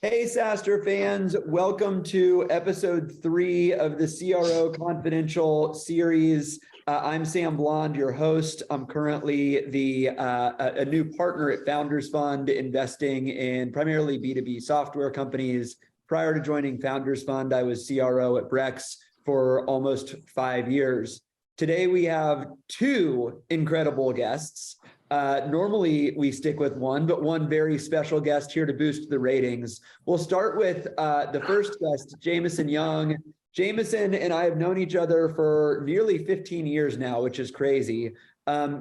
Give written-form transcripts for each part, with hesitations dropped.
Hey, SaaStr fans, welcome to episode 3 of the CRO Confidential series. I'm Sam Blond, your host. I'm currently a new partner at Founders Fund, investing in primarily B2B software companies. Prior to joining Founders Fund, I was CRO at Brex for almost 5 years. Today, we have 2 incredible guests. Normally we stick with one, but one very special guest here to boost the ratings. We'll start with the first guest, Jameson Young. Jameson and I have known each other for nearly 15 years now, which is crazy.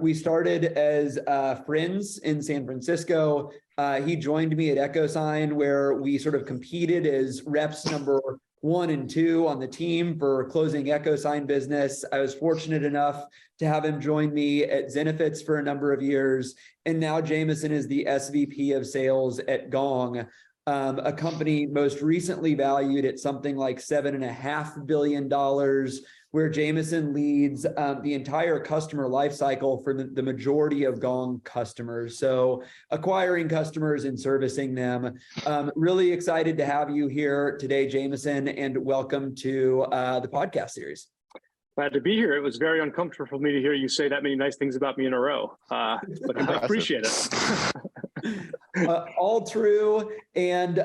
We started as friends in San Francisco. He joined me at EchoSign, where we sort of competed as reps number 1 and 2 on the team for closing EchoSign business. I was fortunate enough to have him join me at Zenefits for a number of years. And now Jameson is the SVP of sales at Gong, a company most recently valued at something like $7.5 billion, where Jameson leads the entire customer lifecycle for the majority of Gong customers. So acquiring customers and servicing them. Really excited to have you here today, Jameson, and welcome to the podcast series. Glad to be here. It was very uncomfortable for me to hear you say that many nice things about me in a row, but I appreciate it. All true, and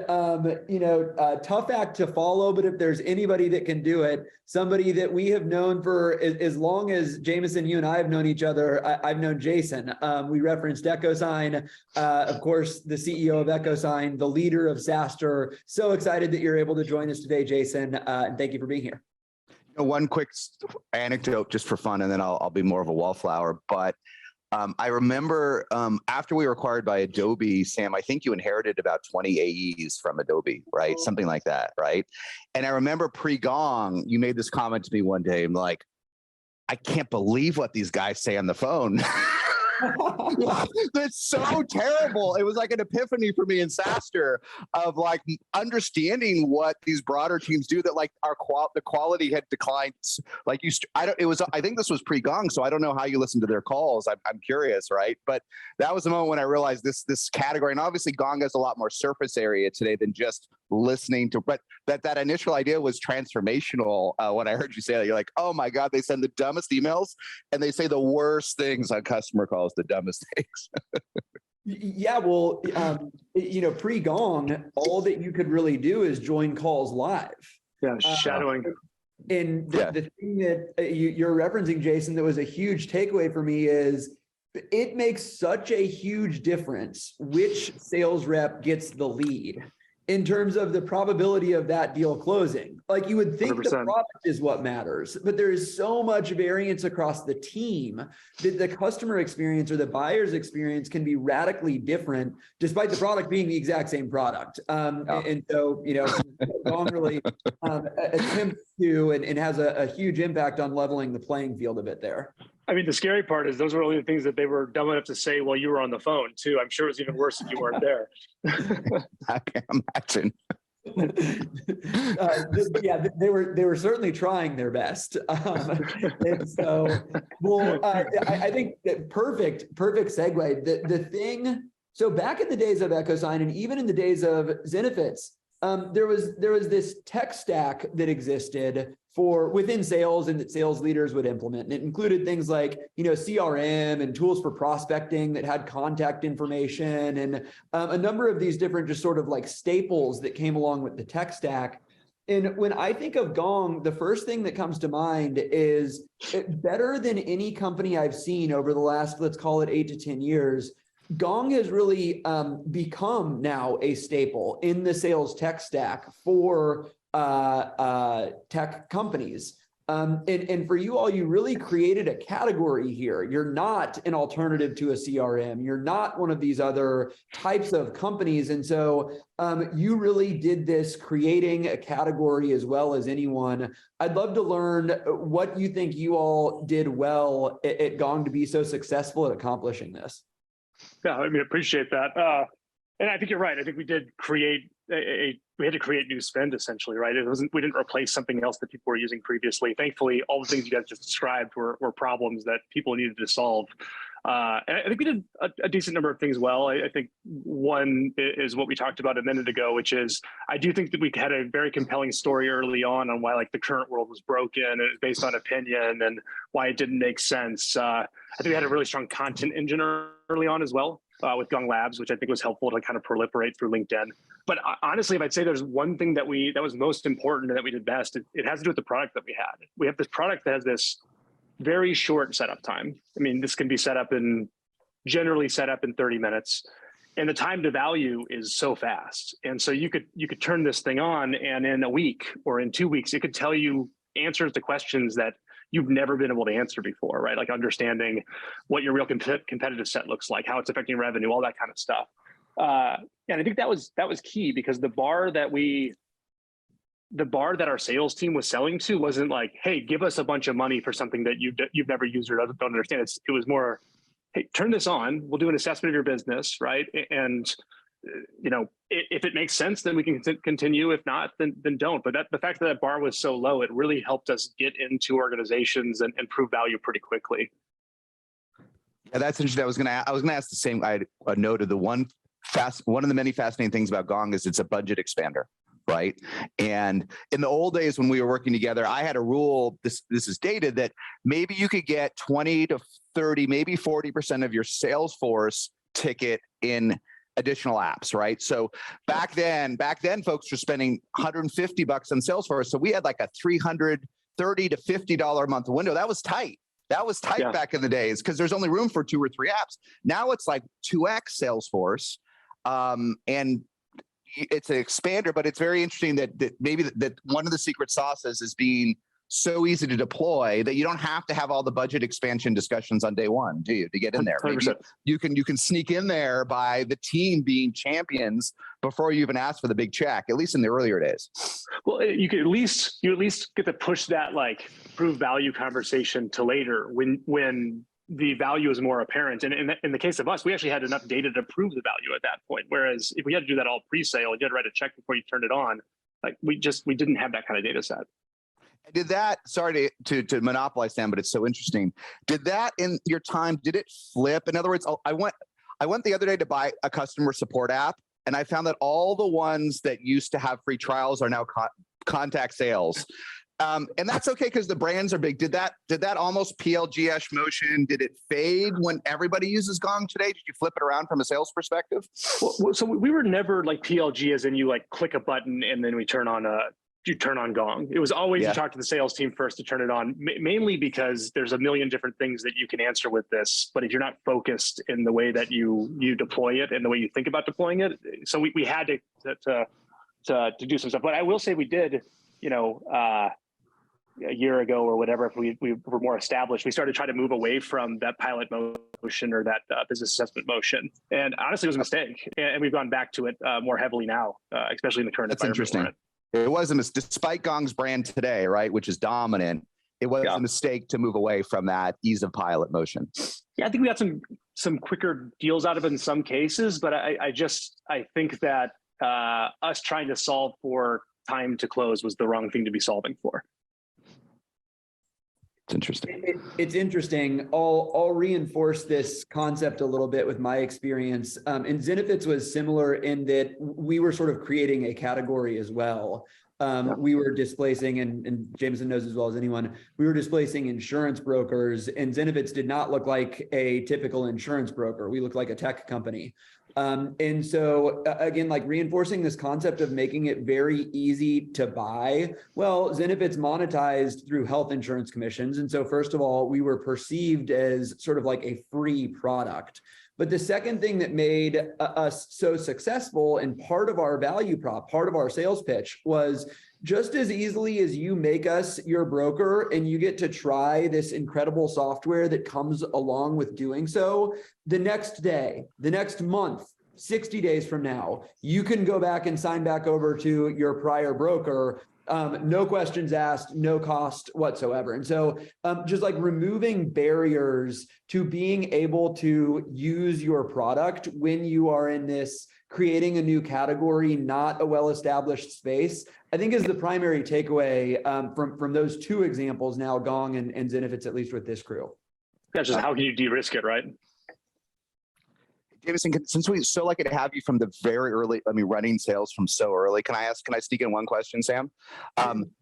tough act to follow, but if there's anybody that can do it, somebody that we have known for as long as Jameson, you and I have known each other, I've known Jason. We referenced EchoSign, of course, the CEO of EchoSign, the leader of SaaStr. So excited that you're able to join us today, Jason, and thank you for being here. One quick anecdote just for fun, and then I'll be more of a wallflower. But I remember after we were acquired by Adobe, Sam, I think you inherited about 20 AEs from Adobe, right? Something like that, right? And I remember pre-Gong, you made this comment to me one day, I'm like, I can't believe what these guys say on the phone. That's so terrible. It was like an epiphany for me in SaaStr of like understanding what these broader teams do, that like the quality had declined. Like I think this was pre-Gong, so I don't know how you listen to their calls. I'm curious, right? But that was the moment when I realized this category, and obviously Gong has a lot more surface area today than just listening to, but that initial idea was transformational. When I heard you say that, you're like, oh my God, they send the dumbest emails and they say the worst things on customer calls, the dumbest things. Yeah, well, pre-Gong, all that you could really do is join calls live. Yeah, shadowing. And the thing that you're referencing, Jason, that was a huge takeaway for me is it makes such a huge difference which sales rep gets the lead in terms of the probability of that deal closing. Like you would think 100%. The product is what matters, but there is so much variance across the team that the customer experience or the buyer's experience can be radically different despite the product being the exact same product. And so, Gong really attempts to and has a huge impact on leveling the playing field a bit there. I mean, the scary part is those were only the things that they were dumb enough to say while you were on the phone too. I'm sure it was even worse if you weren't there. I can imagine. They were certainly trying their best. And so, I think that perfect segue. The thing. So back in the days of EchoSign, and even in the days of Zenefits, there was this tech stack that existed for within sales and that sales leaders would implement. And it included things like, CRM and tools for prospecting that had contact information and a number of these different just sort of like staples that came along with the tech stack. And when I think of Gong, the first thing that comes to mind is better than any company I've seen over the last, let's call it 8 to 10 years, Gong has really become now a staple in the sales tech stack for tech companies. And for you all, you really created a category here. You're not an alternative to a CRM. You're not one of these other types of companies. And so you really did this creating a category as well as anyone. I'd love to learn what you think you all did well at Gong to be so successful at accomplishing this. Yeah, I mean, appreciate that. And I think you're right. I think we did create we had to create new spend essentially, right? We didn't replace something else that people were using previously. Thankfully, all the things you guys just described were problems that people needed to solve. And I think we did a decent number of things well. I think one is what we talked about a minute ago, which is I do think that we had a very compelling story early on why like the current world was broken and it was based on opinion and why it didn't make sense. I think we had a really strong content engine early on as well with Gong Labs, which I think was helpful to kind of proliferate through LinkedIn. But honestly, if I'd say there's one thing that was most important and that we did best, it has to do with the product that we had. We have this product that has this very short setup time. I mean, this can be generally set up in 30 minutes, and the time to value is so fast. And so you could turn this thing on, and in a week or in 2 weeks, it could tell you answers to questions that you've never been able to answer before, right? Like understanding what your real competitive set looks like, how it's affecting revenue, all that kind of stuff. And I think that was key, because the bar that our sales team was selling to wasn't like, hey, give us a bunch of money for something that you've never used or don't understand. It was more, hey, turn this on. We'll do an assessment of your business, right? And if it makes sense, then we can continue. If not, then don't. But the fact that bar was so low, it really helped us get into organizations and prove value pretty quickly. Yeah, that's interesting. I was gonna ask the same. I noted one of the many fascinating things about Gong is it's a budget expander. Right. And in the old days when we were working together, I had a rule, this is dated, that maybe you could get 20 to 30, maybe 40% of your Salesforce ticket in additional apps. Right. So back then folks were spending $150 on Salesforce. So we had like a $330 to $50 a month window. That was tight. Yeah. Back in the days, because there's only room for 2 or 3 apps. Now it's like 2x Salesforce. And it's an expander, but it's very interesting that maybe that one of the secret sauces is being so easy to deploy that you don't have to have all the budget expansion discussions on day one, do you, to get in there? 100%. Maybe you can sneak in there by the team being champions before you even ask for the big check, at least in the earlier days. Well, you at least get to push that like prove value conversation to later when the value is more apparent. And in the case of us, we actually had enough data to prove the value at that point. Whereas if we had to do that all pre-sale, you had to write a check before you turned it on. Like we didn't have that kind of data set. Did that, sorry to monopolize Sam, but it's so interesting. Did that in your time, did it flip? In other words, I went the other day to buy a customer support app, and I found that all the ones that used to have free trials are now contact sales. And that's okay because the brands are big. Did that almost PLG-ish motion? Did it fade when everybody uses Gong today? Did you flip it around from a sales perspective? Well, so we were never like PLG, as in you like click a button and then you turn on Gong. It was always you talk to the sales team first to turn it on, mainly because there's a million different things that you can answer with this. But if you're not focused in the way that you deploy it and the way you think about deploying it, so we had to do some stuff. But I will say we did, a year ago or whatever, if we were more established, we started trying to move away from that pilot motion or that business assessment motion. And honestly, it was a mistake. And we've gone back to it more heavily now, especially in the current environment. That's interesting. It was despite Gong's brand today, right, which is dominant, it was a mistake to move away from that ease of pilot motion. Yeah, I think we got some quicker deals out of it in some cases, but I think that us trying to solve for time to close was the wrong thing to be solving for. It's interesting. It's interesting. I'll reinforce this concept a little bit with my experience. And Zenefits was similar in that we were sort of creating a category as well. We were displacing, and Jameson knows as well as anyone, we were displacing insurance brokers, and Zenefits did not look like a typical insurance broker. We looked like a tech company. And so again, like reinforcing this concept of making it very easy to buy. Well, Zenefits monetized through health insurance commissions. And so first of all, we were perceived as sort of like a free product. But the second thing that made us so successful and part of our value prop, part of our sales pitch was just as easily as you make us your broker and you get to try this incredible software that comes along with doing so, the next day, the next month, 60 days from now, you can go back and sign back over to your prior broker. No questions asked, no cost whatsoever. And so just like removing barriers to being able to use your product when you are in this creating a new category, not a well-established space, I think is the primary takeaway from those two examples now, Gong and Zenefits, at least with this crew. That's just how can you de-risk it, right? Jameson, since we so lucky to have you from the very early, running sales from so early, can I sneak in one question, Sam?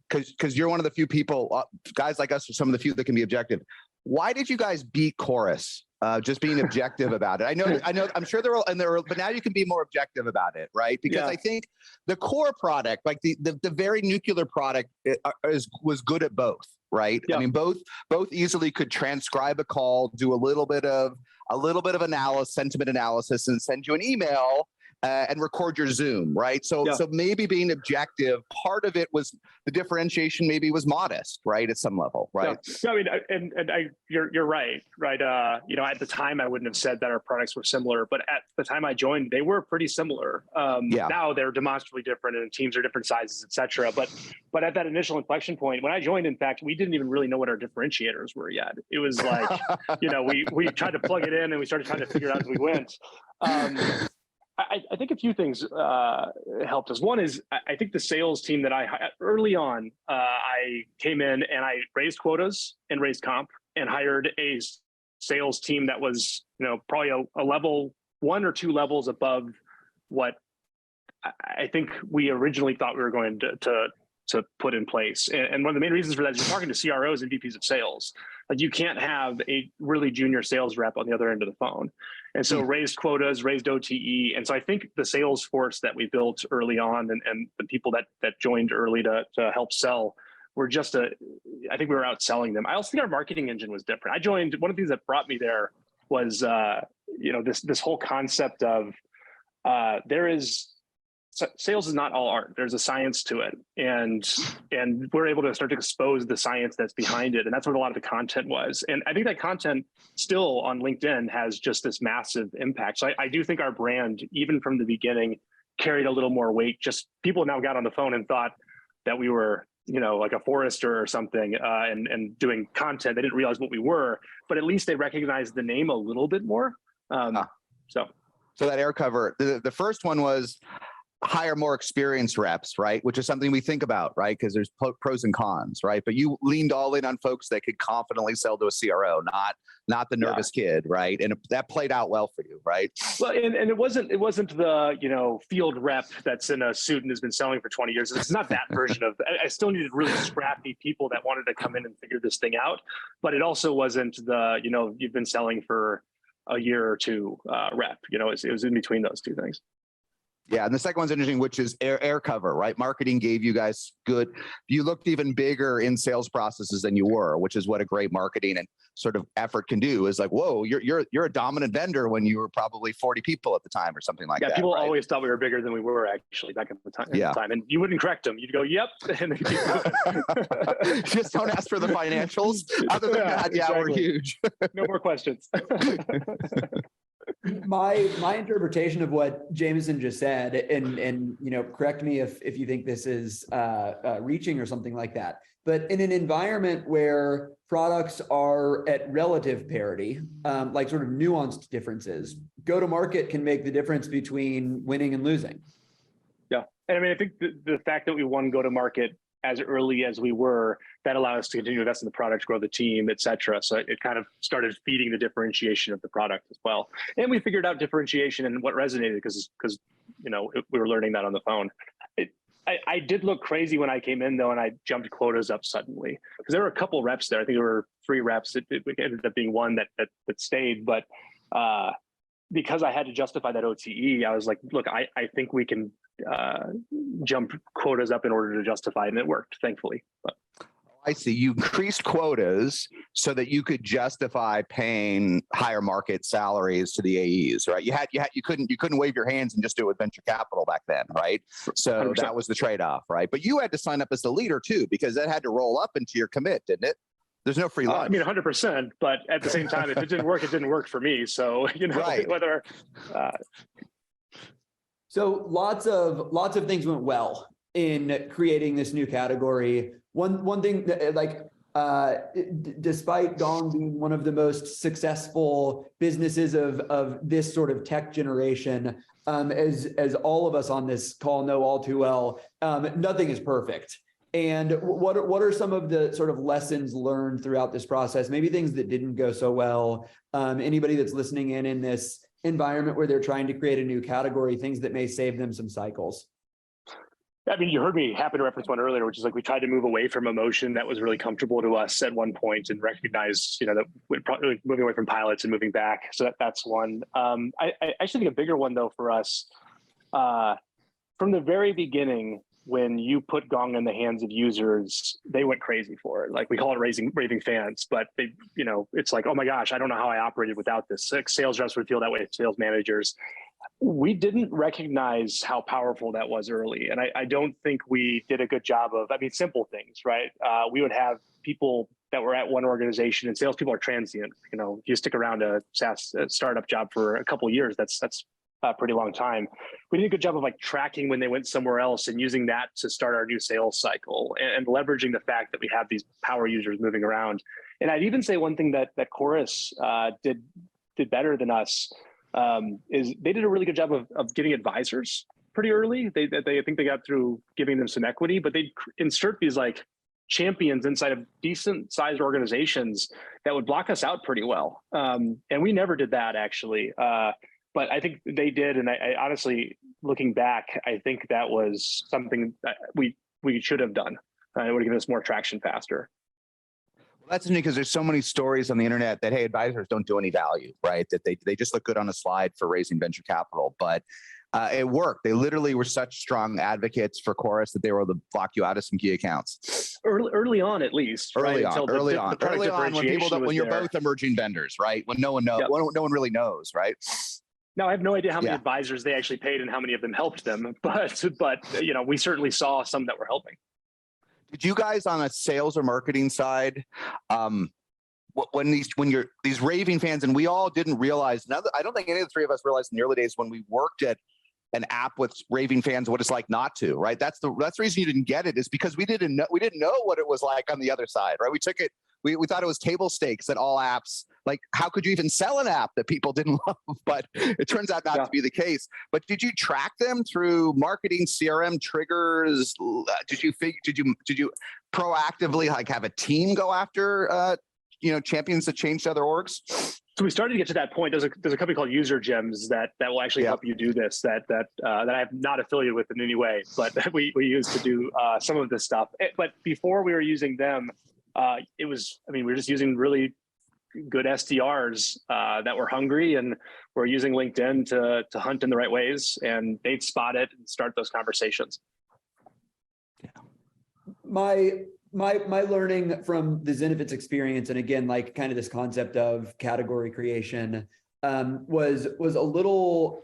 Because you're one of the few people, guys like us are some of the few that can be objective. Why did you guys beat Chorus? Just being objective about it. I know. I'm sure they're all in there, but now you can be more objective about it, right? Because I think the core product, like the very nuclear product, was good at both, right? Yeah. I mean, both easily could transcribe a call, do a little bit of sentiment analysis, and send you an email. And record your Zoom, right? So maybe being objective, part of it was the differentiation maybe was modest, right? At some level, right? Yeah. I mean, you're right. At the time I wouldn't have said that our products were similar, but at the time I joined, they were pretty similar. Now they're demonstrably different and teams are different sizes, et cetera. But at that initial inflection point, when I joined, in fact, we didn't even really know what our differentiators were yet. It was like, we tried to plug it in and we started trying to figure it out as we went. I think a few things helped us. One is I think the sales team that early on, I came in and I raised quotas and raised comp and hired a sales team that was, probably a level 1 or 2 levels above what I think we originally thought we were going to put in place. And one of the main reasons for that is you're talking to CROs and VPs of sales. Like you can't have a really junior sales rep on the other end of the phone. And so raised quotas, raised OTE. And so I think the sales force that we built early on and the people that joined early to help sell were I think we were outselling them. I also think our marketing engine was different. I joined, one of the things that brought me there was, this whole concept of sales is not all art. There's a science to it. And we're able to start to expose the science that's behind it. And that's what a lot of the content was. And I think that content still on LinkedIn has just this massive impact. So I do think our brand, even from the beginning, carried a little more weight. Just people now got on the phone and thought that we were, like a Forrester or something, and doing content. They didn't realize what we were, but at least they recognized the name a little bit more. So that air cover, the first one was hire more experienced reps, right? Which is something we think about, right? Because there's pros and cons, right? But you leaned all in on folks that could confidently sell to a CRO, not the nervous kid, right? And that played out well for you, right? Well, and it wasn't the field rep that's in a suit and has been selling for 20 years. It's not that version of. I still needed really scrappy people that wanted to come in and figure this thing out. But it also wasn't the you've been selling for a year or two rep. It was in between those two things. Yeah, and the second one's interesting, which is air cover, right? Marketing gave you guys good. You looked even bigger in sales processes than you were, which is what a great marketing and sort of effort can do. Is like, whoa, you're a dominant vendor when you were probably 40 people at the time or something like that. Yeah, people right? always thought we were bigger than we were actually back at the time. And you wouldn't correct them. You'd go, yep, and then keep just don't ask for the financials. Other than that, exactly. We're huge. No more questions. My interpretation of what Jameson just said, and correct me if you think this is reaching or something like that, but in an environment where products are at relative parity, like sort of nuanced differences, go to market can make the difference between winning and losing. Yeah, and I mean, I think the fact that we won go to market as early as we were, that allowed us to continue to invest in the product, grow the team, et cetera. So it kind of started feeding the differentiation of the product as well. And we figured out differentiation and what resonated because we were learning that on the phone. I did look crazy when I came in though, and I jumped quotas up suddenly because there were a couple reps there. I think there were 3 reps. It ended up being 1 that stayed, but because I had to justify that OTE, I was like, look, I think we can jump quotas up in order to justify it, and it worked, thankfully. But I see. You increased quotas so that you could justify paying higher market salaries to the AEs, right? You couldn't wave your hands and just do it with venture capital back then, right? So 100%. That was the trade-off, right? But you had to sign up as the leader too, because that had to roll up into your commit, didn't it? There's no free lunch. 100%. But at the same time, if it didn't work, it didn't work for me. So right. Whether. So lots of things went well in creating this new category. One thing that, despite Gong being one of the most successful businesses of this sort of tech generation, as all of us on this call know all too well, nothing is perfect. And what are some of the sort of lessons learned throughout this process? Maybe things that didn't go so well. Anybody that's listening in this environment where they're trying to create a new category, things that may save them some cycles? I mean, you heard me happen to reference one earlier, which is like we tried to move away from a motion that was really comfortable to us at one point and recognize, that we're probably moving away from pilots and moving back. So that's one. I actually think a bigger one though for us, from the very beginning, when you put Gong in the hands of users, they went crazy for it. Like we call it raving fans, but they, it's like, oh my gosh, I don't know how I operated without this. Sales reps would feel that way, sales managers. We didn't recognize how powerful that was early. And I don't think we did a good job of, simple things, right? We would have people that were at one organization, and salespeople are transient. If you stick around a SaaS startup job for a couple of years, that's a pretty long time. We did a good job of like tracking when they went somewhere else and using that to start our new sales cycle and leveraging the fact that we have these power users moving around. And I'd even say one thing that Chorus did better than us is they did a really good job of getting advisors pretty early. I think they got through giving them some equity, but they'd insert these like champions inside of decent sized organizations that would block us out pretty well. And we never did that actually. But I think they did. And I honestly, looking back, I think that was something that we should have done. It would have given us more traction faster. That's interesting because there's so many stories on the internet that, hey, advisors don't do any value, right? That they just look good on a slide for raising venture capital. But it worked. They literally were such strong advocates for Chorus that they were able to block you out of some key accounts. Early on, at least. Early right? on, when you're both emerging vendors, right? When no one knows, no one really knows, right? Now, I have no idea how many advisors they actually paid and how many of them helped them, but we certainly saw some that were helping. Did you guys on a sales or marketing side, when these raving fans, and we all didn't realize, I don't think any of the three of us realized in the early days when we worked at an app with raving fans what it's like not to, right? That's the reason you didn't get it, is because we didn't know what it was like on the other side, right? We took it, we thought it was table stakes that all apps, like how could you even sell an app that people didn't love? But it turns out not to be the case. But did you track them through marketing, CRM triggers? Did you proactively like have a team go after champions that changed other orgs? So we started to get to that point. There's a company called User Gems that will actually help you do this. That I'm not affiliated with in any way, but we use to do some of this stuff. But before we were using them, we were just using really good SDRs that were hungry, and we're using LinkedIn to hunt in the right ways, and they'd spot it and start those conversations. My learning from the Zenefits experience, and again, like kind of this concept of category creation, was a little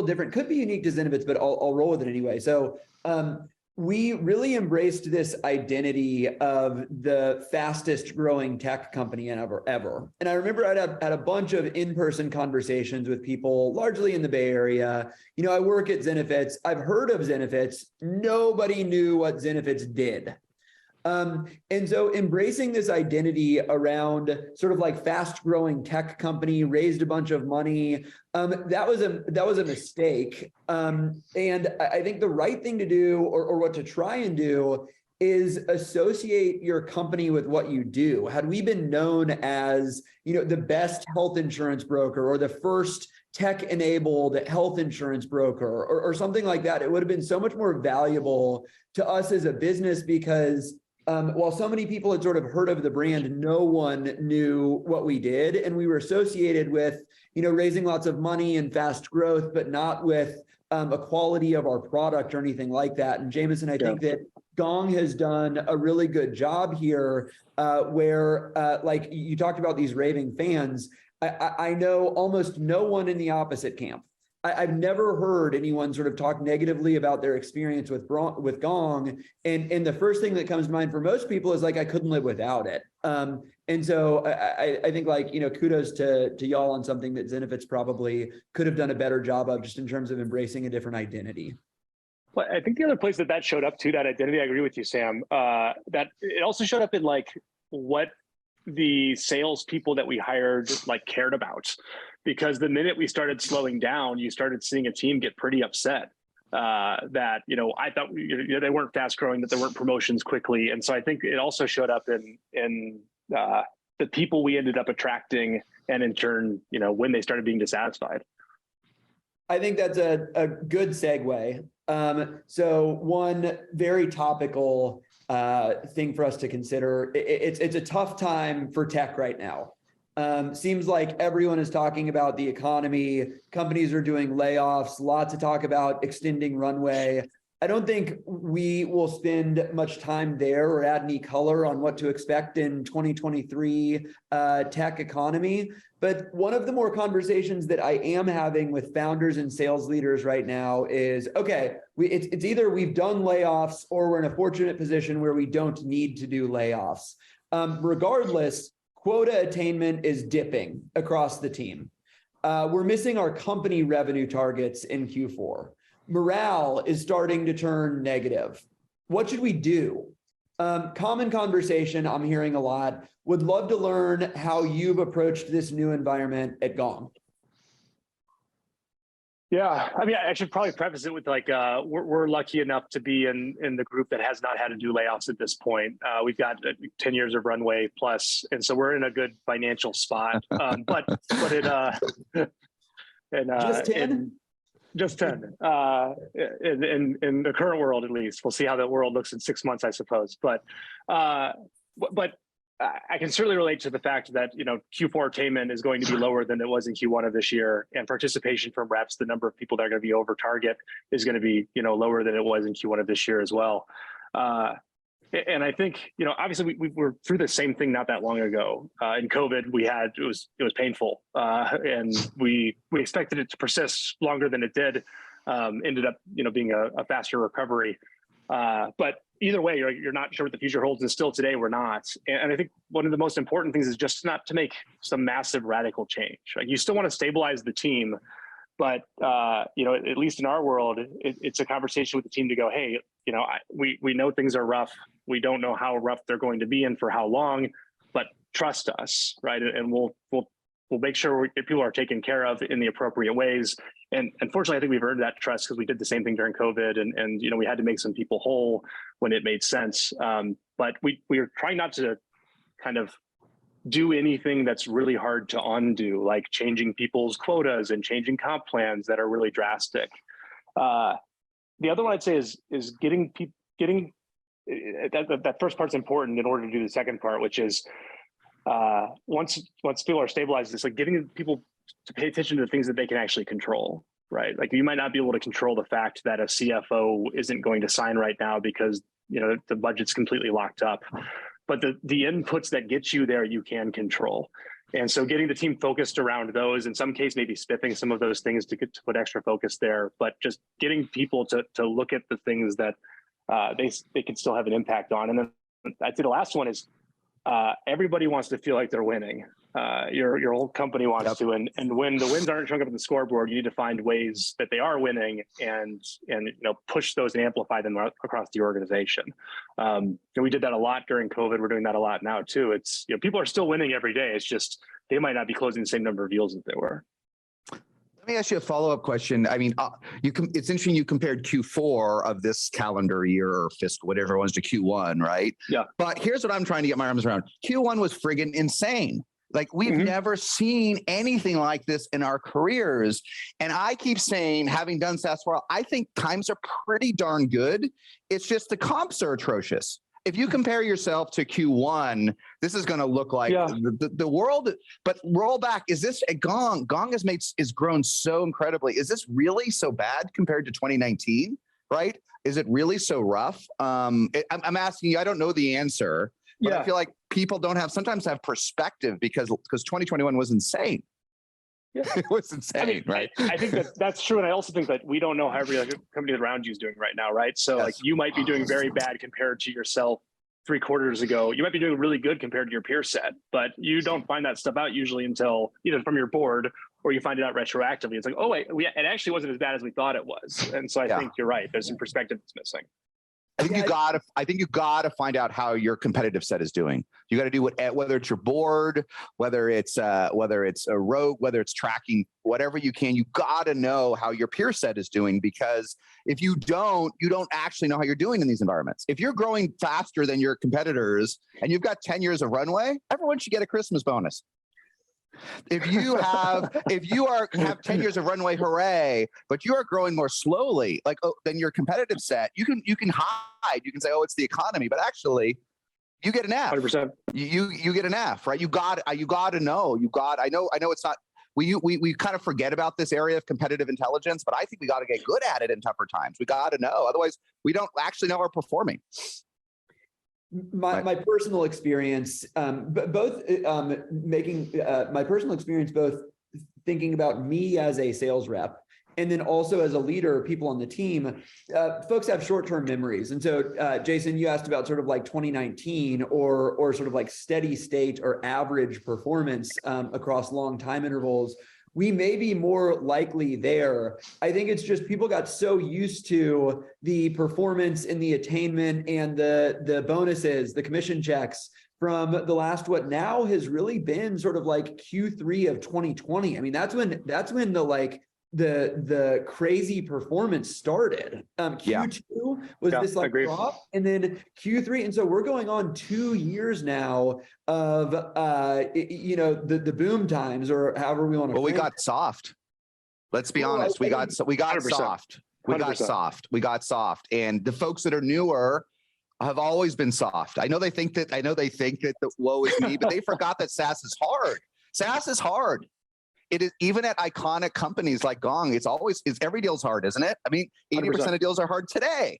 different. Could be unique to Zenefits, but I'll roll with it anyway. So we really embraced this identity of the fastest growing tech company ever. And I remember I had a bunch of in-person conversations with people, largely in the Bay Area. I work at Zenefits. I've heard of Zenefits. Nobody knew what Zenefits did. And so embracing this identity around sort of like fast growing tech company, raised a bunch of money, that was a mistake. And I think the right thing to do, or what to try and do, is associate your company with what you do. Had we been known as, the best health insurance broker or the first tech-enabled health insurance broker or something like that, it would have been so much more valuable to us as a business, because while so many people had sort of heard of the brand, no one knew what we did. And we were associated with, raising lots of money and fast growth, but not with a quality of our product or anything like that. And Jameson, I think that Gong has done a really good job here, where like you talked about these raving fans. I know almost no one in the opposite camp. I've never heard anyone sort of talk negatively about their experience with Gong. And the first thing that comes to mind for most people is like, I couldn't live without it. And so I think like, kudos to y'all on something that Zenefits probably could have done a better job of, just in terms of embracing a different identity. Well, I think the other place that showed up too, that identity, I agree with you, Sam, that it also showed up in like what the salespeople that we hired like cared about. Because the minute we started slowing down, you started seeing a team get pretty upset that, I thought they weren't fast growing, that there weren't promotions quickly. And so I think it also showed up in the people we ended up attracting and in turn, when they started being dissatisfied. I think that's a good segue. So one very topical thing for us to consider, it's a tough time for tech right now. Seems like everyone is talking about the economy. Companies are doing layoffs, lots of talk about extending runway. I don't think we will spend much time there or add any color on what to expect in 2023 tech economy. But one of the more conversations that I am having with founders and sales leaders right now is, okay, it's either we've done layoffs or we're in a fortunate position where we don't need to do layoffs. Regardless, quota attainment is dipping across the team. We're missing our company revenue targets in Q4. Morale is starting to turn negative. What should we do? Common conversation I'm hearing a lot. Would love to learn how you've approached this new environment at Gong. Yeah, I mean, I should probably preface it with we're lucky enough to be in the group that has not had to do layoffs at this point. We've got 10 years of runway plus, and so we're in a good financial spot. But it Just 10? Just 10 in the current world, at least. We'll see how that world looks in 6 months, I suppose. But I can certainly relate to the fact that Q4 attainment is going to be lower than it was in Q1 of this year, and participation from reps, the number of people that are going to be over target, is going to be lower than it was in Q1 of this year as well. And I think obviously we were through the same thing not that long ago. In COVID, it was painful, and we expected it to persist longer than it did. Ended up being a faster recovery. But either way, you're not sure what the future holds, and still today we're not. And I think one of the most important things is just not to make some massive radical change. Like, you still want to stabilize the team, but at least in our world, it's a conversation with the team to go, hey, we know things are rough. We don't know how rough they're going to be and for how long, but trust us, right? And we'll make sure people are taken care of in the appropriate ways. And unfortunately, I think we've earned that trust because we did the same thing during COVID, and we had to make some people whole when it made sense. But we are trying not to kind of do anything that's really hard to undo, like changing people's quotas and changing comp plans that are really drastic. The other one I'd say is getting that first part's important in order to do the second part, which is once people are stabilized, it's like getting people to pay attention to the things that they can actually control, right? Like, you might not be able to control the fact that a CFO isn't going to sign right now because the budget's completely locked up, but the inputs that get you there, you can control. And so getting the team focused around those, in some case, maybe spiffing some of those things to put extra focus there, but just getting people to look at the things that they can still have an impact on. And then I'd say the last one is everybody wants to feel like they're winning. Your whole company wants to, and when the wins aren't showing up on the scoreboard, you need to find ways that they are winning and push those and amplify them across the organization. And we did that a lot during COVID. We're doing that a lot now too. It's people are still winning every day. It's just they might not be closing the same number of deals that they were. Let me ask you a follow-up question. I mean, it's interesting you compared Q4 of this calendar year or fiscal, whatever it was, to Q1, right? Yeah. But here's what I'm trying to get my arms around. Q1 was friggin' insane. Like, we've never seen anything like this in our careers. And I keep saying, having done SaaStr, I think times are pretty darn good. It's just the comps are atrocious. If you compare yourself to Q1, this is going to look like the world. But roll back, is this a Gong? Gong is grown so incredibly. Is this really so bad compared to 2019? Right? Is it really so rough? I'm asking you. I don't know the answer. But I feel like people sometimes have perspective because 2021 was insane. Yeah. It was insane, right? I think that's true. And I also think that we don't know how every other company around you is doing right now, right? So like, you might be doing very bad compared to yourself 3 quarters ago. You might be doing really good compared to your peer set, but you don't find that stuff out usually until either from your board or you find it out retroactively. It's like, oh wait, it actually wasn't as bad as we thought it was. And so I think you're right. There's some perspective that's missing. I think you gotta find out how your competitive set is doing. You got to do whether it's your board, whether it's a rogue, whether it's tracking, whatever you can. You got to know how your peer set is doing, because if you don't actually know how you're doing in these environments. If you're growing faster than your competitors and you've got 10 years of runway, everyone should get a Christmas bonus. If you have 10 years of runway, hooray, but you are growing more slowly, like than your competitive set, you can hide. You can say, oh, it's the economy, but actually, you get an F. 100%. You get an F, right? You got to know. I know it's not. We kind of forget about this area of competitive intelligence, but I think we got to get good at it in tougher times. We got to know. Otherwise, we don't actually know we're performing. My personal experience, both thinking about me as a sales rep, and then also as a leader, people on the team, folks have short-term memories. And so, Jason, you asked about sort of like 2019 or sort of like steady state or average performance across long time intervals. We may be more likely there. I think it's just people got so used to the performance and the attainment and the bonuses, the commission checks from the last, what now has really been sort of like Q3 of 2020. I mean, that's when the crazy performance started. Q2 was this like drop, and then Q3, and so we're going on 2 years now of the boom times, or however we want to. Well, we got soft. Let's be honest. We got soft. We got soft, and the folks that are newer have always been soft. I know they think that the woe is me, but they forgot that SaaS is hard. SaaS is hard. It is, even at iconic companies like Gong, every deal's hard, isn't it? I mean, 80% of deals are hard today,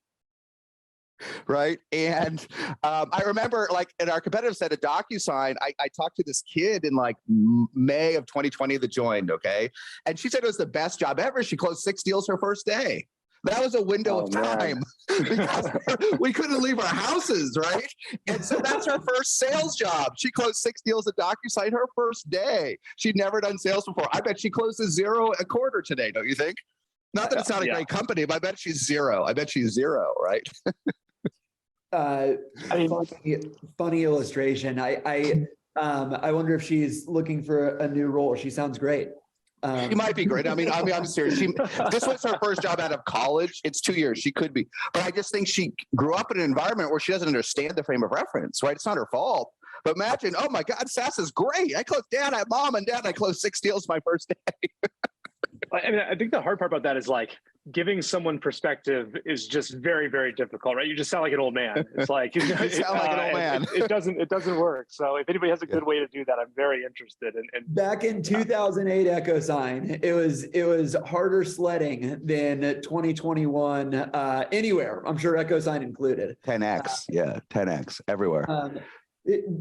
right? And I remember, like, in our competitive set at DocuSign, I talked to this kid in like May of 2020 that joined, okay? And she said it was the best job ever. She closed 6 deals her first day. That was a window of time because we couldn't leave our houses, right? And so that's her first sales job. She closed 6 deals at DocuSign her first day. She'd never done sales before. I bet she closes 0 a quarter today, don't you think? Not that it's not a great company, but I bet she's 0. I bet she's 0, right? Funny illustration. I wonder if she's looking for a new role. She sounds great. She might be great. I mean, I'm serious. This was her first job out of college. It's 2 years. She could be. But I just think she grew up in an environment where she doesn't understand the frame of reference, right? It's not her fault. But imagine, oh my God, SaaS is great. Mom and dad, I closed 6 deals my first day. I mean, I think the hard part about that is like giving someone perspective is just very, very difficult, right? You just sound like an old man. It's like, like an old man. It doesn't work. So if anybody has a good way to do that, I'm very interested. Back in 2008 EchoSign, it was harder sledding than 2021 anywhere. I'm sure EchoSign included. 10x, 10x everywhere.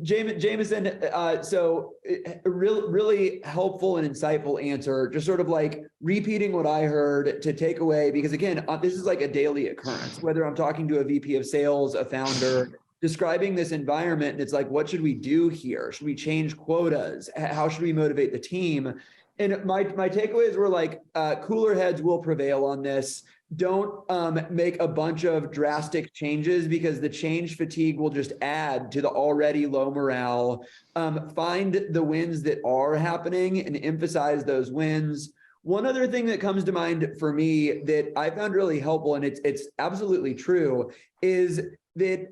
Jameson, so a really helpful and insightful answer, just sort of like repeating what I heard to take away, because again, this is like a daily occurrence, whether I'm talking to a VP of sales, a founder, describing this environment, and it's like, what should we do here? Should we change quotas? How should we motivate the team? And my takeaways were like, cooler heads will prevail on this. Don't make a bunch of drastic changes because the change fatigue will just add to the already low morale. Find the wins that are happening and emphasize those wins. One other thing that comes to mind for me that I found really helpful, and it's absolutely true, is that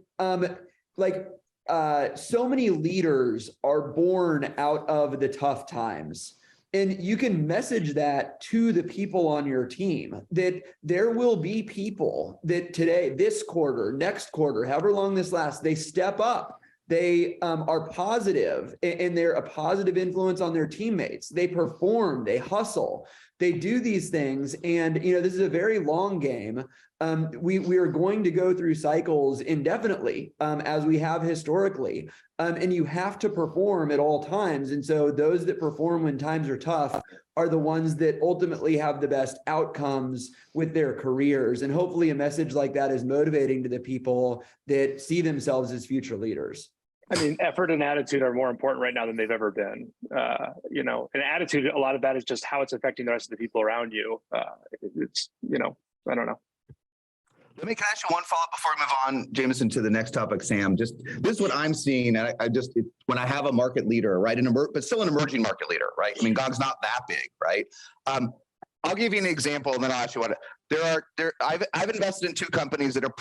so many leaders are born out of the tough times. And you can message that to the people on your team, that there will be people that today, this quarter, next quarter, however long this lasts, they step up. They are positive, and they're a positive influence on their teammates. They perform, they hustle, they do these things. And this is a very long game. We are going to go through cycles indefinitely, as we have historically. And you have to perform at all times. And so those that perform when times are tough are the ones that ultimately have the best outcomes with their careers. And hopefully a message like that is motivating to the people that see themselves as future leaders. I mean, effort and attitude are more important right now than they've ever been. And attitude, a lot of that is just how it's affecting the rest of the people around you. I don't know. Can I ask you one follow-up before we move on, Jameson, to the next topic, Sam? This is what I'm seeing. And when I have a market leader, right, but still an emerging market leader, right? I mean, Gong's not that big, right? I'll give you an example, and then I'll ask you I've invested in 2 companies that are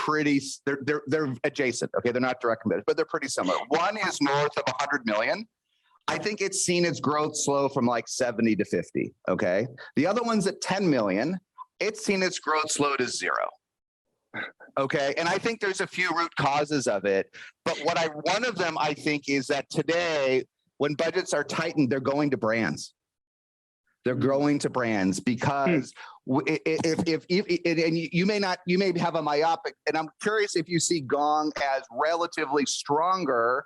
they're adjacent. Okay, they're not direct competitors, but they're pretty similar. One is north of 100 million. I think it's seen its growth slow from like 70 to 50. Okay. The other one's at 10 million. It's seen its growth slow to 0. Okay. And I think there's a few root causes of it. But one of them, I think, is that today, when budgets are tightened, they're going to brands. They're going to brands because if and you may have a myopic, and I'm curious if you see Gong as relatively stronger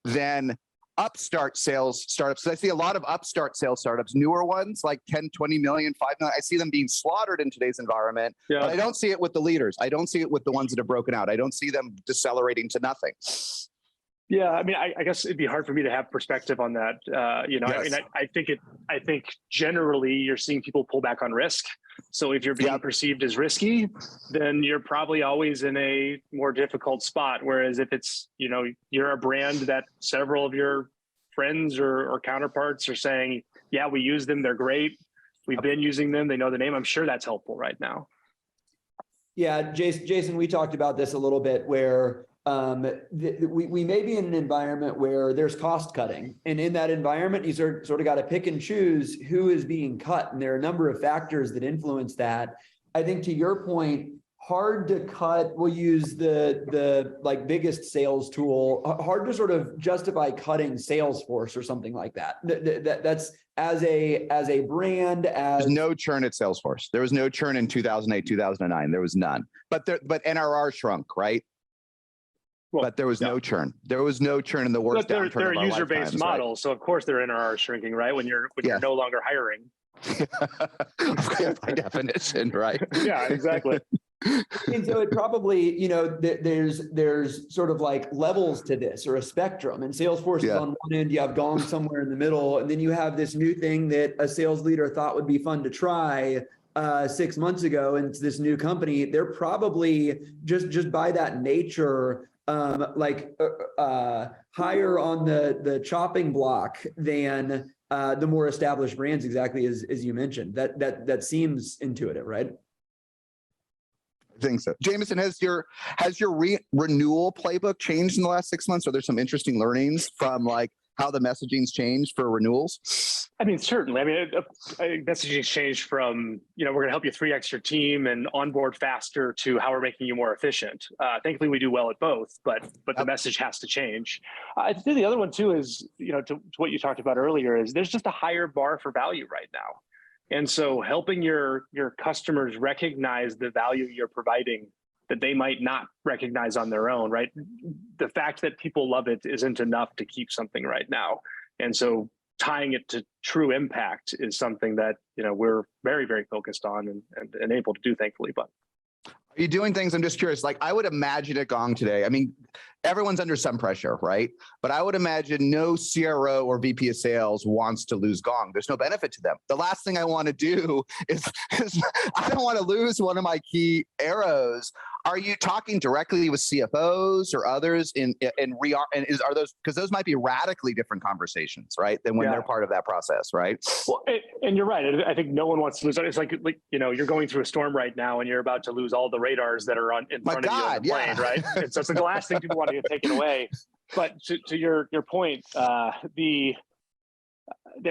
than upstart sales startups. I see a lot of upstart sales startups, newer ones like 10, 20 million, 5 million. I see them being slaughtered in today's environment, but I don't see it with the leaders. I don't see it with the ones that have broken out. I don't see them decelerating to nothing. Yeah, I mean, I guess it'd be hard for me to have perspective on that. Yes. I mean, I think generally you're seeing people pull back on risk. So if you're being perceived as risky, then you're probably always in a more difficult spot. Whereas if it's, you're a brand that several of your friends or counterparts are saying, yeah, we use them, they're great, we've been using them, they know the name, I'm sure that's helpful right now. Yeah, Jason, we talked about this a little bit where we may be in an environment where there's cost cutting, and in that environment, you sort of got to pick and choose who is being cut, and there are a number of factors that influence that. I think to your point, hard to cut. We'll use the like biggest sales tool. Hard to sort of justify cutting Salesforce or something like that. That's as a brand. There's no churn at Salesforce. There was no churn in 2008, 2009. There was none. But NRR shrunk, right? Well, but there was no churn. There was no churn in the worst downturn of our lifetimes. They're a user-based model, right? So of course their NRR is shrinking, right? When you're no longer hiring. By definition, right? Yeah, exactly. And so it probably, there's sort of like levels to this, or a spectrum. And Salesforce is on one end, you have Gong somewhere in the middle, and then you have this new thing that a sales leader thought would be fun to try 6 months ago, and it's this new company. They're probably just by that nature, higher on the chopping block than the more established brands, exactly as you mentioned. That seems intuitive, right? I think so. Jameson, has your renewal playbook changed in the last 6 months? Are there some interesting learnings from like how the messaging's changed for renewals? I mean, certainly. I mean, messaging's changed from, we're going to help you 3x your team and onboard faster to how we're making you more efficient. Thankfully, we do well at both, but the message has to change. I think the other one too is, to what you talked about earlier, is there's just a higher bar for value right now. And so helping your customers recognize the value you're providing that they might not recognize on their own, right? The fact that people love it isn't enough to keep something right now. And so tying it to true impact is something that, we're very, very focused on and able to do, thankfully. But are you doing things? I'm just curious. Like, I would imagine at Gong today, I mean, everyone's under some pressure, right? But I would imagine no CRO or VP of sales wants to lose Gong. There's no benefit to them. The last thing I want to do is I don't want to lose one of my key arrows. Are you talking directly with CFOs or others are those, because those might be radically different conversations, right? Than when they're part of that process, right? Well, and you're right. I think no one wants to lose. It's like you're going through a storm right now and you're about to lose all the radars that are in front of you on the plane, right? And so it's like the last thing people want to get taken away. But to your point,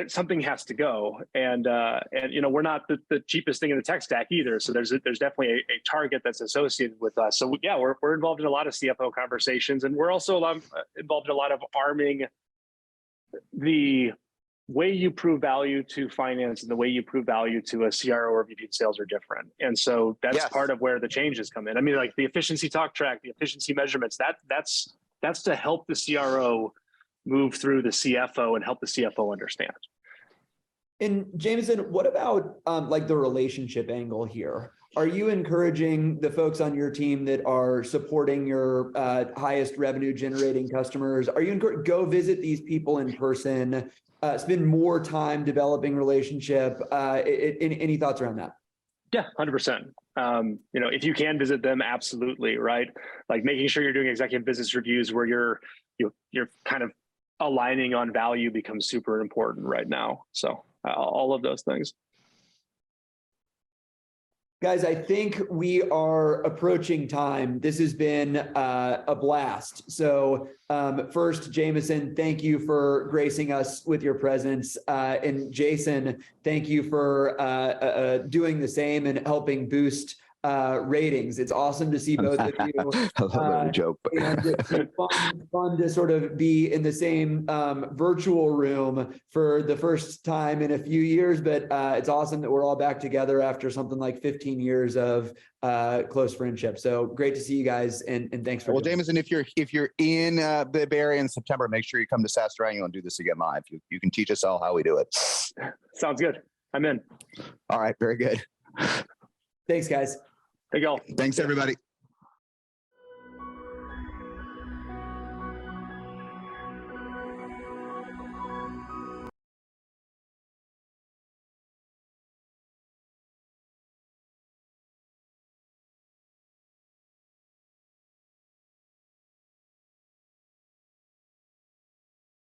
something has to go, and we're not the cheapest thing in the tech stack either. So there's definitely a target that's associated with us. So we're involved in a lot of CFO conversations, and we're also involved in a lot of arming. The way you prove value to finance and the way you prove value to a CRO or VP of sales are different, and so that's part of where the changes come in. I mean, like the efficiency talk track, the efficiency measurements. That's to help the CRO move through the CFO and help the CFO understand. And Jameson, what about like the relationship angle here? Are you encouraging the folks on your team that are supporting your highest revenue generating customers? Are you go visit these people in person, spend more time developing relationship? Any thoughts around that? Yeah, 100%. If you can visit them, absolutely, right? Like making sure you're doing executive business reviews where you're kind of aligning on value becomes super important right now. So all of those things. Guys, I think we are approaching time. This has been a blast. So first, Jameson, thank you for gracing us with your presence. And Jason, thank you for doing the same and helping boost ratings. It's awesome to see both of you. A little bit of a joke, but And it's fun to sort of be in the same virtual room for the first time in a few years, but it's awesome that we're all back together after something like 15 years of close friendship. So great to see you guys, and thanks for. Well, Jameson, if you're in the Bay Area in September, make sure you come to SaaStr Annual and do this again live. You can teach us all how we do it. Sounds good. I'm in. All right, very good. Thanks, guys. Thank y'all. Thanks, everybody.